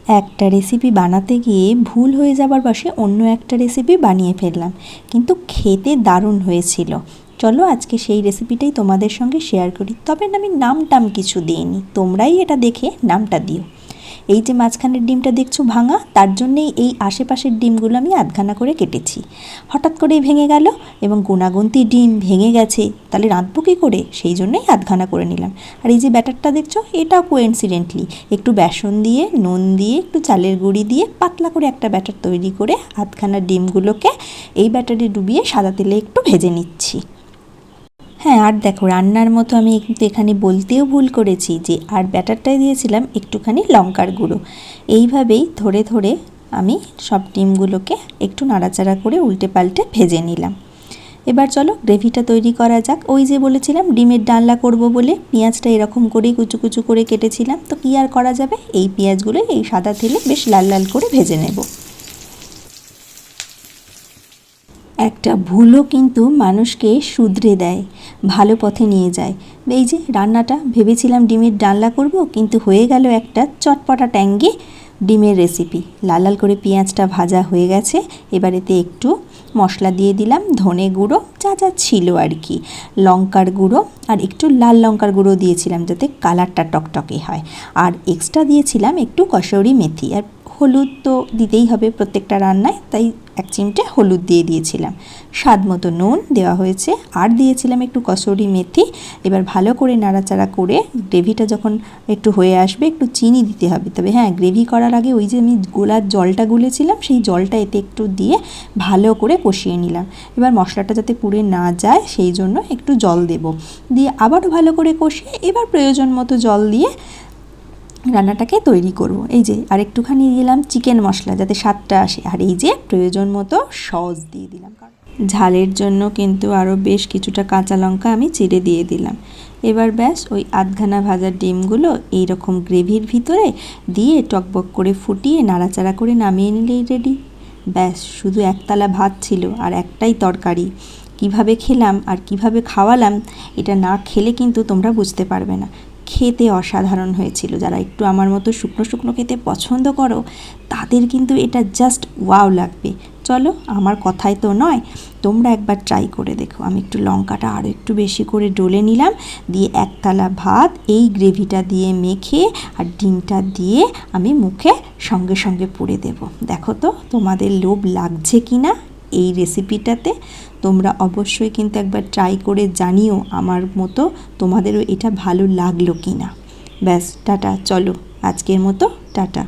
একটা রেসিপি বানাতে গিয়ে ভুল হয়ে যাবার বশে অন্য একটা রেসিপি বানিয়ে ফেললাম, কিন্তু খেতে দারুণ হয়েছিল। চলো আজকে সেই রেসিপিটাই তোমাদের সঙ্গে শেয়ার করি। তবে আমি নাম কিছু দিইনি, তোমরাই এটা দেখে নামটা দিও। এই যে মাঝখানের ডিমটা দেখছো ভাঙা, তার জন্যেই এই আশেপাশের ডিমগুলো আমি আধখানা করে কেটেছি। হঠাৎ করেই ভেঙে গেল এবং গুণাগুন্তি ডিম ভেঙে গেছে, তাহলে রাঁধবো কী করে, সেই জন্যই আধখানা করে নিলাম। আর এই যে ব্যাটারটা দেখছো, এটাও কোইন্সিডেন্টলি একটু বেসন দিয়ে, নুন দিয়ে, একটু চালের গুঁড়ি দিয়ে পাতলা করে একটা ব্যাটার তৈরি করে আধখানা ডিমগুলোকে এই ব্যাটারে ডুবিয়ে সাদা তেলে একটু ভেজে নিচ্ছি। হ্যাঁ, আর দেখো রান্নার মতো আমি কিন্তু এখানে বলতেও ভুল করেছি যে আর ব্যাটারটায় দিয়েছিলাম একটুখানি লঙ্কার গুঁড়ো। এইভাবেই ধরে ধরে আমি সব ডিমগুলোকে একটু নাড়াচাড়া করে উল্টে পাল্টে ভেজে নিলাম। এবার চলো গ্রেভিটা তৈরি করা যাক। ওই যে বলেছিলাম ডিমের ডালনা করব বলে পেঁয়াজটা এরকম করেই কুচু কুচু করে কেটেছিলাম, তো কী আর করা যাবে, এই পেঁয়াজগুলো এই সাদা তেলে বেশ লাল লাল করে ভেজে নেব। একটা ভুলও কিন্তু মানুষকে শুধরে দেয়, ভালো পথে নিয়ে যায়। এই যে রান্নাটা ভেবেছিলাম ডিমের ডালনা করব, কিন্তু হয়ে গেল একটা চটপটা ট্যাঙ্গি ডিমের রেসিপি। লাল লাল করে পেঁয়াজটা ভাজা হয়ে গেছে। এবার এতে একটু মশলা দিয়ে দিলাম, ধনে গুঁড়ো যা যা ছিল আর কি, লঙ্কার গুঁড়ো, আর একটু লাল লঙ্কার গুঁড়ো দিয়েছিলাম যাতে কালারটা টকটকে হয়। আর এক্সট্রা দিয়েছিলাম একটু কসুরি মেথি। আর হলুদ তো দিতেই হবে প্রত্যেকটা রান্নায়, তাই 1 চিমটে হলুদ দিয়ে দিয়েছিলাম। স্বাদ মতো নুন দেওয়া হয়েছে, আর দিয়েছিলাম একটু কসুরি মেথি। এবার ভালো করে নাড়াচাড়া করে গ্রেভিটা যখন একটু হয়ে আসবে একটু চিনি দিতে হবে। তবে হ্যাঁ, গ্রেভি করার আগে ওই যে আমি গোলার জলটা গুলেছিলাম সেই জলটা এতে একটু দিয়ে ভালো করে কষিয়ে নিলাম। এবার মশলাটা যাতে পুড়ে না যায় সেই জন্য একটু জল দেব, দিয়ে আবারও ভালো করে কষিয়ে এবার প্রয়োজন মতো জল দিয়ে রান্নাটাকে তৈরি করব। এই যে আর একটুখানি দিলাম চিকেন মশলা যাতে স্বাদটা আসে, আর এই যে প্রয়োজন মতো সস দিয়ে দিলাম। ঝালের জন্য কিন্তু আরও বেশ কিছুটা কাঁচা লঙ্কা আমি চিড়ে দিয়ে দিলাম। এবার ব্যাস ওই আধখানা ভাজা ডিমগুলো এই রকম গ্রেভির ভিতরে দিয়ে টকবক করে ফুটিয়ে নাড়াচাড়া করে নামিয়ে নিলেই রেডি। ব্যাস শুধু একতলা ভাত ছিল আর একটাই তরকারি। কিভাবে খেলাম আর কিভাবে খাওয়ালাম এটা না খেলে কিন্তু তোমরা বুঝতে পারবে না। খেতে অসাধারণ হয়েছিল। যারা একটু আমার মতো শুকনো শুকনো খেতে পছন্দ করো তাদের কিন্তু এটা জাস্ট ওয়াও লাগবে। চলো, আমার কথাই তো নয়, তোমরা একবার ট্রাই করে দেখো। আমি একটু লঙ্কাটা আরও একটু বেশি করে ডলে নিলাম, দিয়ে একতলা ভাত এই গ্রেভিটা দিয়ে মেখে আর ডিমটা দিয়ে আমি মুখে সঙ্গে সঙ্গে পুড়ে দেব। দেখো তো তোমাদের লোভ লাগছে কি না এই রেসিপিটাতে। তোমরা অবশ্যই কিন্তু একবার ট্রাই করে জানিও আমার মতো তোমাদেরও এটা ভালো লাগলো কি না। ব্যাস টাটা, চলো আজকের মতো টাটা।